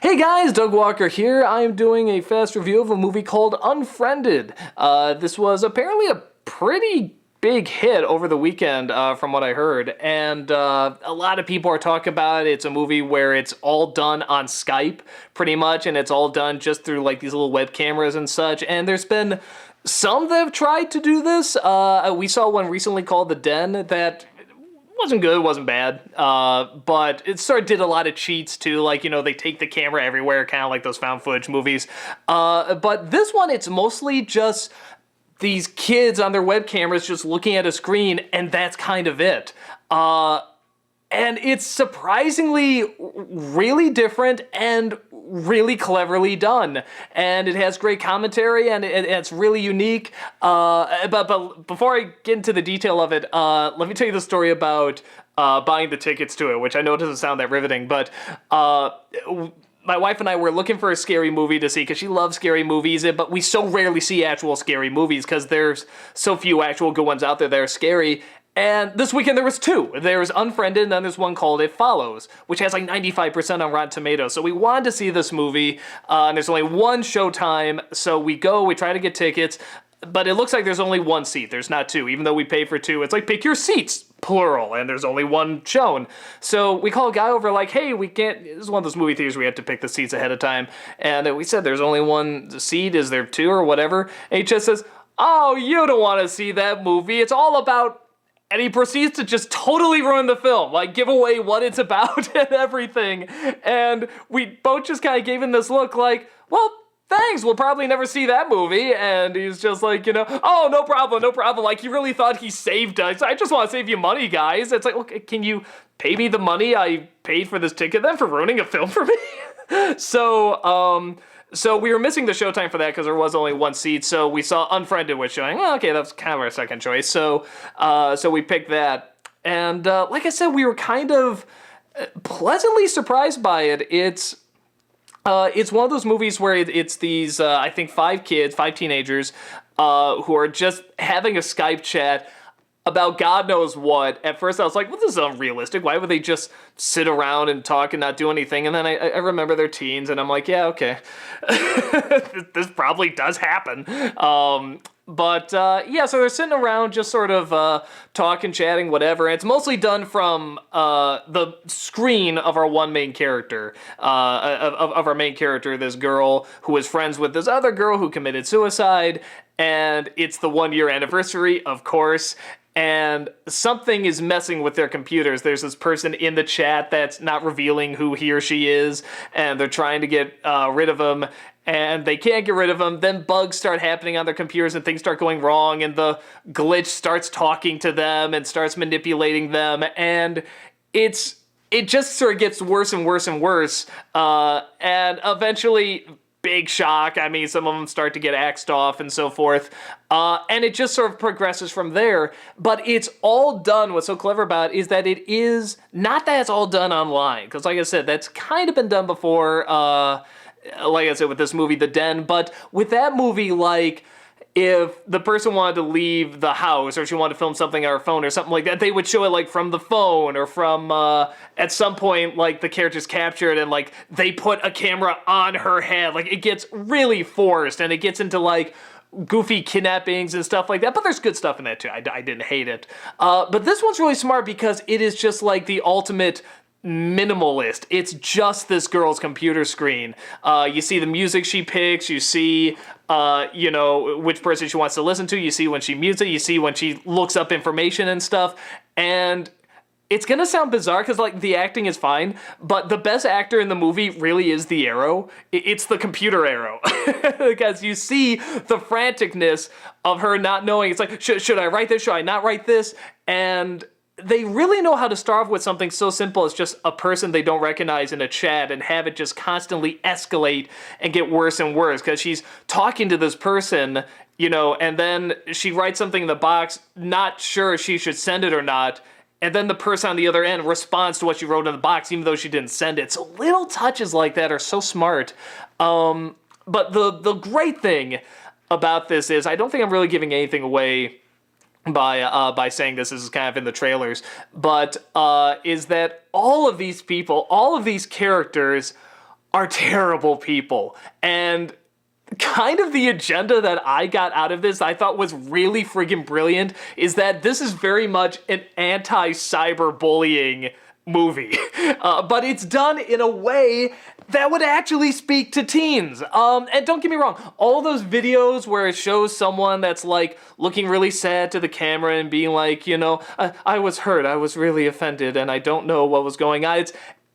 Hey guys, Doug Walker here. I am doing a fast review of a movie called Unfriended. This was apparently a pretty big hit over the weekend, from what I heard, and a lot of people are talking about it. It's a movie where it's all done on Skype, pretty much, and it's all done just through like these little web cameras and such, and there's been some that have tried to do this. We saw one recently called The Den that wasn't good, wasn't bad, but it sort of did a lot of cheats too, like, they take the camera everywhere, kind of like those found footage movies. But this one, it's mostly just these kids on their web cameras just looking at a screen, and that's kind of it. And it's surprisingly really different and really cleverly done. And it has great commentary, and it's really unique. But before I get into the detail of it, let me tell you the story about buying the tickets to it, which I know doesn't sound that riveting, but my wife and I were looking for a scary movie to see because she loves scary movies, but we so rarely see actual scary movies because there's so few actual good ones out there that are scary. And this weekend there was two. There was Unfriended, and then there's one called It Follows, which has like 95% on Rotten Tomatoes. So we wanted to see this movie, and there's only one showtime, so we try to get tickets, but it looks like there's only one seat. There's not two, even though we pay for two. It's like, pick your seats, plural, and there's only one shown. So we call a guy over like, hey, we can't, this is one of those movie theaters we have to pick the seats ahead of time, and we said there's only one seat, is there two or whatever? And he just says, oh, you don't want to see that movie, it's all about... And he proceeds to just totally ruin the film, like give away what it's about and everything. And we both just kind of gave him this look like, well, thanks, we'll probably never see that movie. And he's just like, oh, no problem, no problem. Like, he really thought he saved us. I just want to save you money, guys. It's like, okay, can you pay me the money I paid for this ticket then for ruining a film for me? So we were missing the showtime for that because there was only one seat. So we saw Unfriended was showing. Well, okay, that's kind of our second choice. So we picked that. And like I said, we were kind of pleasantly surprised by it. It's one of those movies where it's these, I think, five teenagers who are just having a Skype chat about God knows what. At first I was like, well, this is unrealistic. Why would they just sit around and talk and not do anything? And then I remember they're teens, and I'm like, yeah, okay. This probably does happen. Yeah, so they're sitting around just sort of talking, chatting, whatever. And it's mostly done from the screen of our one main character, of our main character, this girl who is friends with this other girl who committed suicide. And it's the 1-year anniversary, of course. And something is messing with their computers. There's this person in the chat that's not revealing who he or she is, and they're trying to get rid of him, and they can't get rid of him. Then bugs start happening on their computers, and things start going wrong, and the glitch starts talking to them and starts manipulating them, and it just sort of gets worse and worse and worse, and eventually... big shock. I mean, some of them start to get axed off and so forth. And it just sort of progresses from there. But it's all done. What's so clever about it is that it is not that it's all done online. Because like I said, that's kind of been done before, like I said, with this movie, The Den. But with that movie, like... if the person wanted to leave the house or she wanted to film something on her phone or something like that, they would show it like from the phone or from, at some point, like the character's captured and like they put a camera on her head. Like it gets really forced and it gets into like goofy kidnappings and stuff like that. But there's good stuff in that too. I didn't hate it. But this one's really smart because it is just like the ultimate minimalist. It's just this girl's computer screen. You see the music she picks, you see which person she wants to listen to, you see when she mutes it, you see when she looks up information and stuff, and it's gonna sound bizarre because like the acting is fine, but the best actor in the movie really is the arrow. It's the computer arrow. Because you see the franticness of her not knowing. It's like, should I write this? Should I not write this? And they really know how to start off with something so simple as just a person they don't recognize in a chat and have it just constantly escalate and get worse and worse because she's talking to this person, and then she writes something in the box, not sure if she should send it or not, and then the person on the other end responds to what she wrote in the box even though she didn't send it. So little touches like that are so smart. But the great thing about this is I don't think I'm really giving anything away by saying this is kind of in the trailers, but is that all of these people, all of these characters are terrible people. And kind of the agenda that I got out of this, I thought was really friggin' brilliant, is that this is very much an anti-cyberbullying movie. But it's done in a way that would actually speak to teens. And don't get me wrong, all those videos where it shows someone that's like looking really sad to the camera and being like, you know, I was hurt, I was really offended, and I don't know what was going on.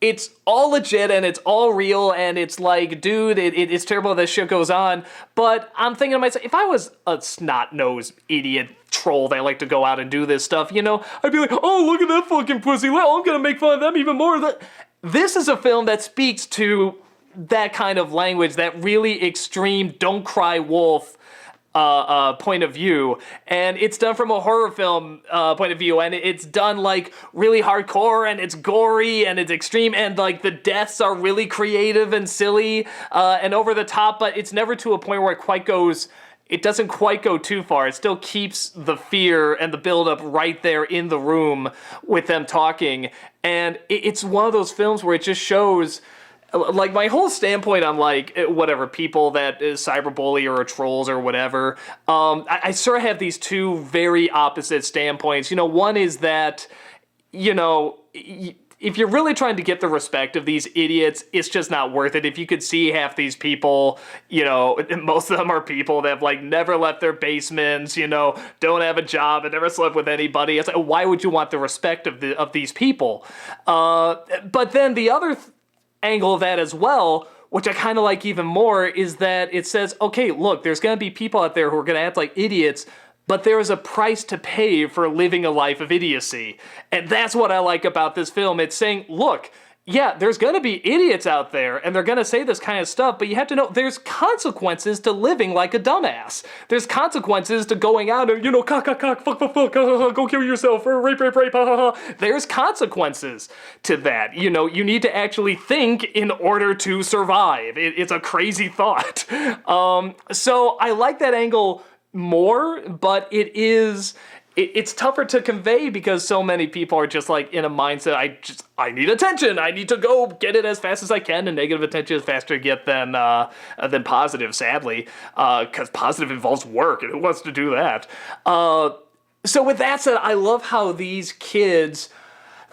It's all legit and it's all real, and it's like, dude, it's terrible that shit goes on. But I'm thinking to myself, if I was a snot-nosed idiot troll that like to go out and do this stuff, you know, I'd be like, oh, look at that fucking pussy. Well, I'm gonna make fun of them even more. This is a film that speaks to that kind of language, that really extreme don't cry wolf point of view, and it's done from a horror film point of view, and it's done like really hardcore, and it's gory, and it's extreme, and like the deaths are really creative and silly and over the top, but it's never to a point where it doesn't quite go too far. It still keeps the fear and the buildup right there in the room with them talking, and it's one of those films where it just shows, like, my whole standpoint on, like, whatever, people that is cyberbully or trolls or whatever, I sort of have these two very opposite standpoints. You know, one is that, you know, if you're really trying to get the respect of these idiots, it's just not worth it. If you could see half these people, you know, most of them are people that have, like, never left their basements, you know, don't have a job and never slept with anybody. It's like, why would you want the respect of these people? But then the other angle of that as well, which I kind of like even more, is that it says, okay, look, there's going to be people out there who are going to act like idiots, but there is a price to pay for living a life of idiocy. And that's what I like about this film. It's saying, look, yeah, there's going to be idiots out there, and they're going to say this kind of stuff, but you have to know there's consequences to living like a dumbass. There's consequences to going out and, you know, fuck, go kill yourself, or rape, ha. There's consequences to that. You know, you need to actually think in order to survive. It's a crazy thought. So I like that angle more, but it's tougher to convey because so many people are just like in a mindset, I need attention. I need to go get it as fast as I can, and negative attention is faster to get than positive, sadly, because positive involves work, and who wants to do that? So with that said, I love how these kids,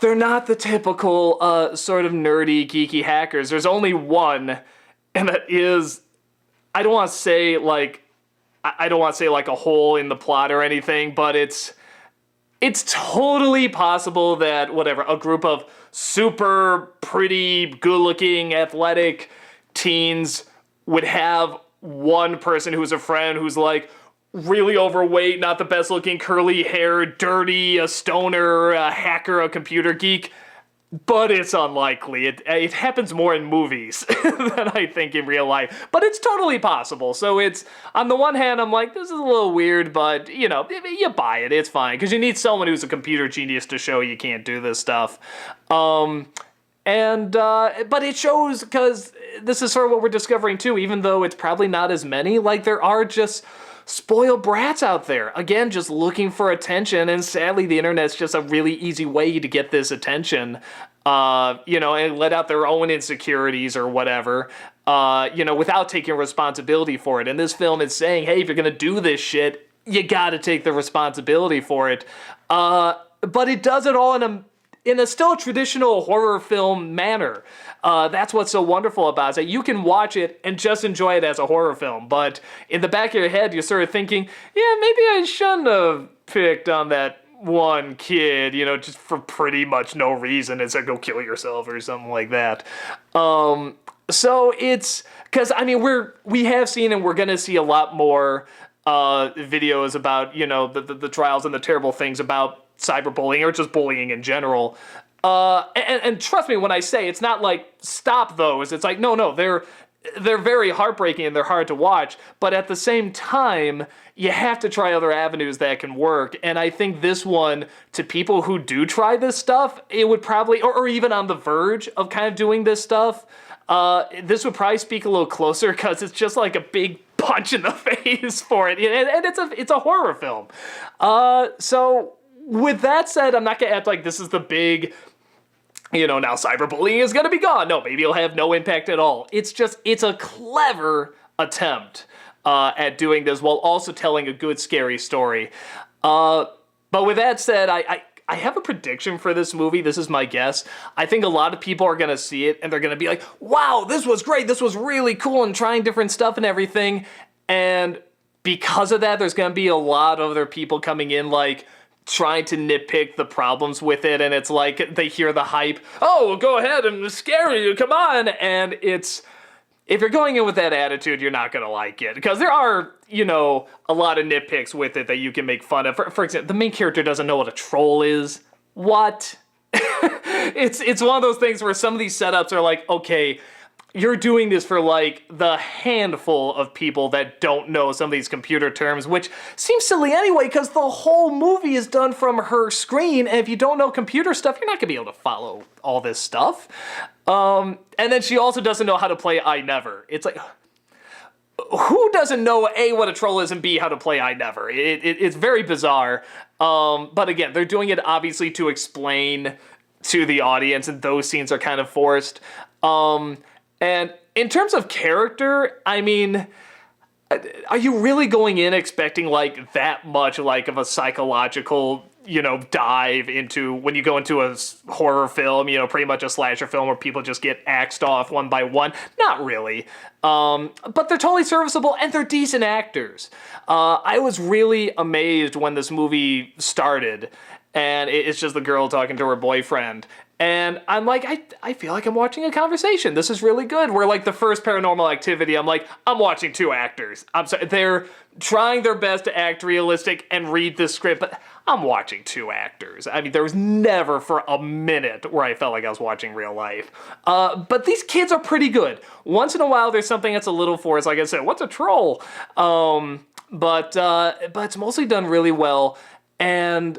they're not the typical sort of nerdy, geeky hackers. There's only one, and that is, I don't want to say like a hole in the plot or anything, but it's totally possible that, whatever, a group of super pretty, good-looking, athletic teens would have one person who's a friend who's like really overweight, not the best-looking, curly hair, dirty, a stoner, a hacker, a computer geek. But it's unlikely. It happens more in movies than I think in real life. But it's totally possible. So it's, on the one hand, I'm like, this is a little weird, but, you know, you buy it. It's fine. Because you need someone who's a computer genius to show you can't do this stuff. But it shows, because this is sort of what we're discovering too, even though it's probably not as many, like, there are just spoiled brats out there, again, just looking for attention, and sadly the internet's just a really easy way to get this attention, you know, and let out their own insecurities or whatever, you know, without taking responsibility for it. And this film is saying, hey, if you're gonna do this shit, you gotta take the responsibility for it. But it does it all in a still traditional horror film manner. That's what's so wonderful about it, is that you can watch it and just enjoy it as a horror film, but in the back of your head, you're sort of thinking, yeah, maybe I shouldn't have picked on that one kid, you know, just for pretty much no reason. It's like, go kill yourself or something like that. So it's, because, I mean, we have seen, and we're going to see a lot more videos about, you know, the trials and the terrible things about cyberbullying, or just bullying in general. And trust me when I say it's not like stop those. It's like, no, they're very heartbreaking and they're hard to watch. But at the same time, you have to try other avenues that can work. And I think this one, to people who do try this stuff, it would probably, or even on the verge of kind of doing this stuff, this would probably speak a little closer, because it's just like a big punch in the face for it. And it's a horror film. So with that said, I'm not going to act like this is the big now cyberbullying is going to be gone. No, maybe it'll have no impact at all. It's a clever attempt at doing this while also telling a good, scary story. But with that said, I have a prediction for this movie. This is my guess. I think a lot of people are going to see it and they're going to be like, wow, this was great. This was really cool, and trying different stuff and everything. And because of that, there's going to be a lot of other people coming in like trying to nitpick the problems with it. And it's like they hear the hype. Oh, well, go ahead and scare you. Come on. And if you're going in with that attitude, you're not going to like it. Because there are, a lot of nitpicks with it that you can make fun of. For example, the main character doesn't know what a troll is. What? It's one of those things where some of these setups are like, okay, you're doing this for like the handful of people that don't know some of these computer terms, which seems silly anyway, because the whole movie is done from her screen, and if you don't know computer stuff, you're not gonna be able to follow all this stuff. And then she also doesn't know how to play I Never. It's like, who doesn't know A, what a troll is, and B, how to play I Never? It's very bizarre. But again, they're doing it obviously to explain to the audience, and those scenes are kind of forced. And in terms of character, I mean, are you really going in expecting like that much like of a psychological, dive into when you go into a horror film, pretty much a slasher film where people just get axed off one by one? Not really. But they're totally serviceable and they're decent actors. I was really amazed when this movie started and it's just the girl talking to her boyfriend. And I'm like, I feel like I'm watching a conversation. This is really good. Where like the first Paranormal Activity, I'm like, I'm watching two actors. I'm sorry, they're trying their best to act realistic and read the script, but I'm watching two actors. I mean, there was never for a minute where I felt like I was watching real life. But these kids are pretty good. Once in a while, there's something that's a little forced. Like I said, what's a troll? But it's mostly done really well. And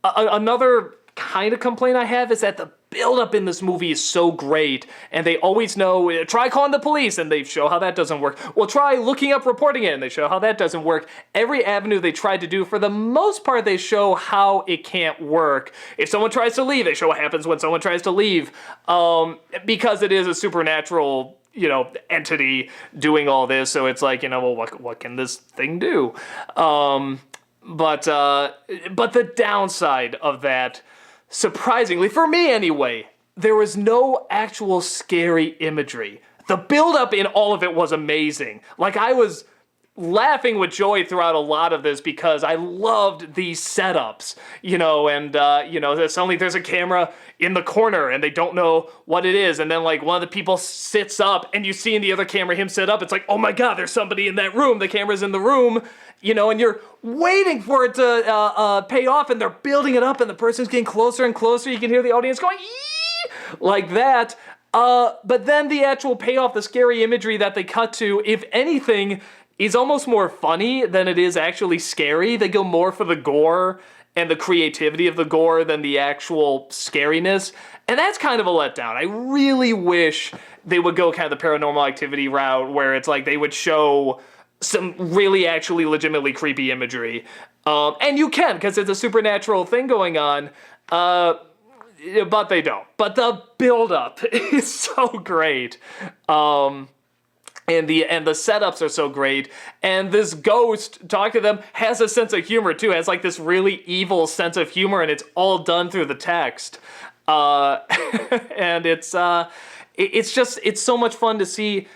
another kind of complaint I have is that the build-up in this movie is so great, and they always know, try calling the police, and they show how that doesn't work. Well, try looking up reporting it, and they show how that doesn't work. Every avenue they tried to do, for the most part, they show how it can't work. If someone tries to leave, they show what happens when someone tries to leave, because it is a supernatural entity doing all this, so it's like, well, what can this thing do? But the downside of that, surprisingly, for me anyway, there was no actual scary imagery. The build-up in all of it was amazing. Like, I was laughing with joy throughout a lot of this because I loved these setups, and suddenly there's a camera in the corner and they don't know what it is, and then like one of the people sits up and you see in the other camera him sit up. It's like, oh my god, there's somebody in that room. The camera's in the room, and you're waiting for it to pay off, and they're building it up and the person's getting closer and closer. You can hear the audience going, ee! Like that. But then the actual payoff, the scary imagery that they cut to, if anything, is almost more funny than it is actually scary. They go more for the gore and the creativity of the gore than the actual scariness. And that's kind of a letdown. I really wish they would go kind of the Paranormal Activity route where it's like they would show some really actually legitimately creepy imagery. And you can, because it's a supernatural thing going on. But they don't. But the build-up is so great. And the setups are so great, and this ghost, talk to them, has a sense of humor too. It has like this really evil sense of humor, and it's all done through the text. And it's so much fun to see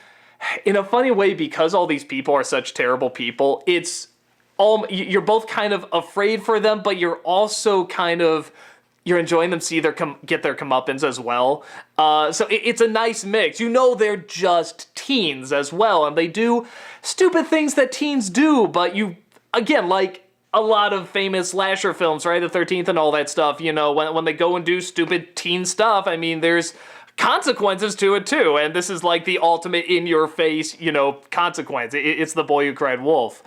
in a funny way, because all these people are such terrible people. You're both kind of afraid for them, but you're also kind of, you're enjoying them get their comeuppance as well. So it's a nice mix. They're just teens as well, and they do stupid things that teens do, but again, like a lot of famous slasher films, right? The 13th and all that stuff, when they go and do stupid teen stuff, I mean, there's consequences to it too, and this is like the ultimate in-your-face, consequence. It's The Boy Who Cried Wolf.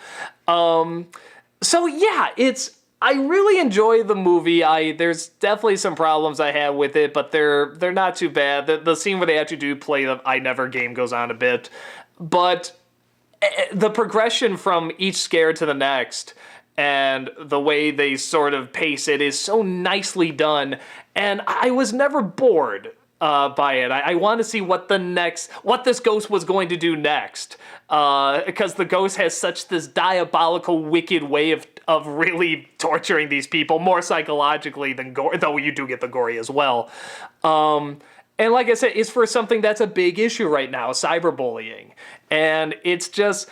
So yeah, I really enjoy the movie. There's definitely some problems I have with it, but they're not too bad. The scene where they actually do play the I Never game goes on a bit, but the progression from each scare to the next and the way they sort of pace it is so nicely done, and I was never bored by it. I want to see what this ghost was going to do next, because the ghost has such this diabolical, wicked way of really torturing these people, more psychologically than gore, though you do get the gory as well. And like I said, it's for something that's a big issue right now, cyberbullying. And it's just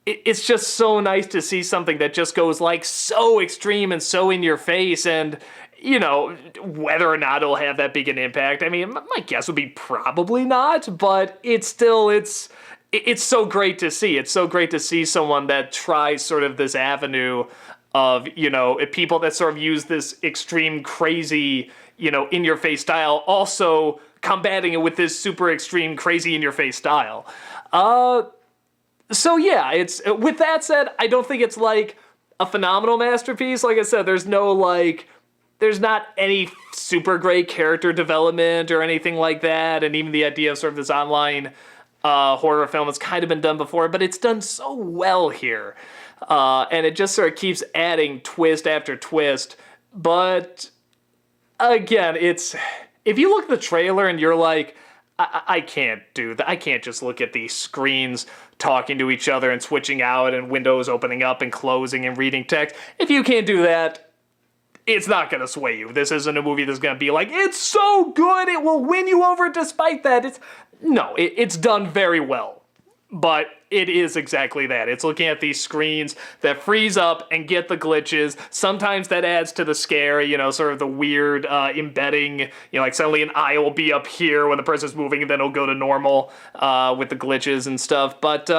so nice to see something that just goes like so extreme and so in your face, and you know, whether or not it'll have that big an impact. I mean, my guess would be probably not, but it's so great to see. It's so great to see someone that tries sort of this avenue of, you know, people that sort of use this extreme, crazy, you know, in-your-face style, also combating it with this super extreme, crazy in-your-face style. So yeah, with that said, I don't think it's like a phenomenal masterpiece. Like I said, there's not any super great character development or anything like that, and even the idea of sort of this online horror film has kind of been done before, but it's done so well here. And it just sort of keeps adding twist after twist. But again, if you look at the trailer and you're like, I can't do that. I can't just look at these screens talking to each other and switching out and windows opening up and closing and reading text. If you can't do that, it's not going to sway you. This isn't a movie that's going to be like, it's so good, it will win you over despite that. It's done very well. But it is exactly that. It's looking at these screens that freeze up and get the glitches. Sometimes that adds to the scare, you know, sort of the weird embedding, you know, like suddenly an eye will be up here when the person's moving and then it'll go to normal with the glitches and stuff. But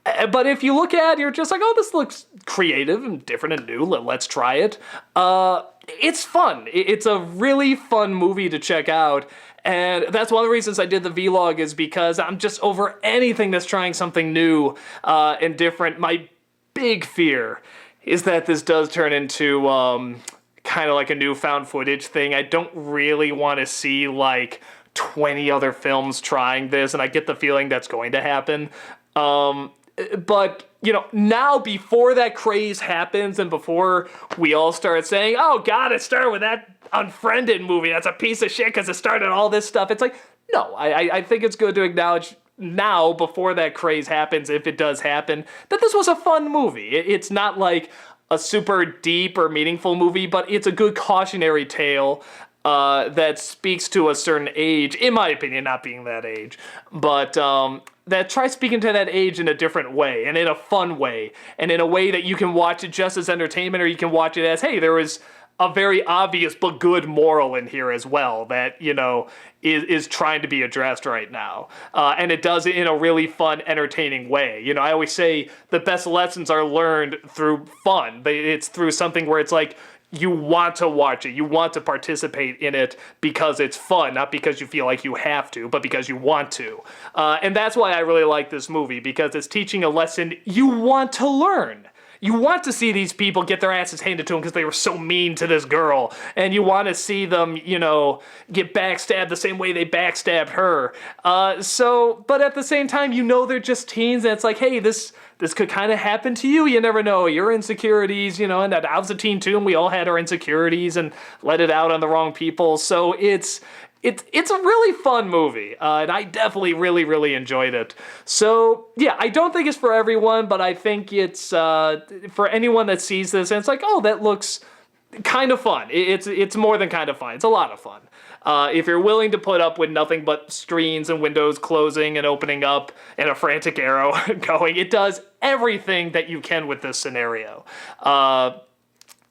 if you look at it, you're just like, oh, this looks creative and different and new. Let's try it. It's fun. It's a really fun movie to check out. And that's one of the reasons I did the vlog, is because I'm just over anything that's trying something new and different. My big fear is that this does turn into kind of like a new found footage thing. I don't really want to see like 20 other films trying this, and I get the feeling that's going to happen. But, you know, now before that craze happens and before we all start saying, oh God, it started with that Unfriended movie, that's a piece of shit because it started all this stuff. It's like, no, I think it's good to acknowledge now, before that craze happens, if it does happen, that this was a fun movie. It's not like a super deep or meaningful movie, but it's a good cautionary tale that speaks to a certain age, in my opinion, not being that age, but that tries speaking to that age in a different way, and in a fun way, and in a way that you can watch it just as entertainment, or you can watch it as, hey, there was a very obvious but good moral in here as well that, you know, is trying to be addressed right now. And it does it in a really fun, entertaining way. You know, I always say the best lessons are learned through fun. It's through something where it's like, you want to watch it, you want to participate in it because it's fun, not because you feel like you have to, but because you want to. And that's why I really like this movie, because it's teaching a lesson you want to learn. You want to see these people get their asses handed to them because they were so mean to this girl. And you want to see them, you know, get backstabbed the same way they backstabbed her. But at the same time, you know they're just teens, and it's like, hey, this could kind of happen to you. You never know. Your insecurities, you know, and I was a teen too, and we all had our insecurities and let it out on the wrong people. So it's a really fun movie, and I definitely really, really enjoyed it. So, yeah, I don't think it's for everyone, but I think it's for anyone that sees this and it's like, oh, that looks kind of fun. It's more than kind of fun. It's a lot of fun. If you're willing to put up with nothing but screens and windows closing and opening up and a frantic arrow going, it does everything that you can with this scenario.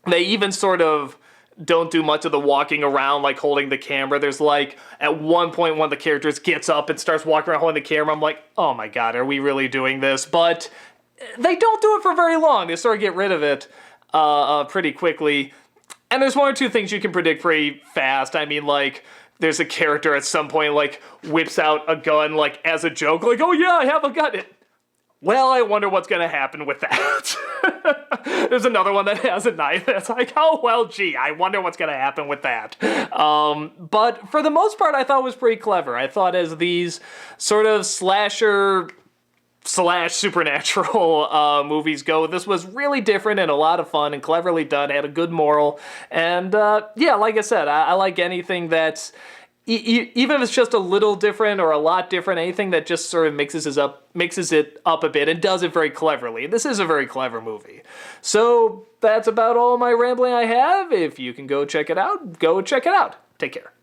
They even sort of don't do much of the walking around, like holding the camera. There's like, at one point, one of the characters gets up and starts walking around holding the camera. I'm like, oh my God, are we really doing this? But they don't do it for very long. They sort of get rid of it pretty quickly. And there's one or two things you can predict pretty fast. I mean, like, there's a character at some point, like, whips out a gun, like, as a joke. Like, oh yeah, I have a gun. Well, I wonder what's going to happen with that. There's another one that has a knife. It's like, oh, well, gee, I wonder what's going to happen with that. But for the most part, I thought it was pretty clever. I thought as these sort of slasher slash supernatural movies go. This was really different and a lot of fun and cleverly done. It had a good moral. And yeah, like I said, I like anything that's, even if it's just a little different or a lot different, anything that just sort of mixes it up a bit and does it very cleverly. This is a very clever movie. So that's about all my rambling I have. If you can go check it out, go check it out. Take care.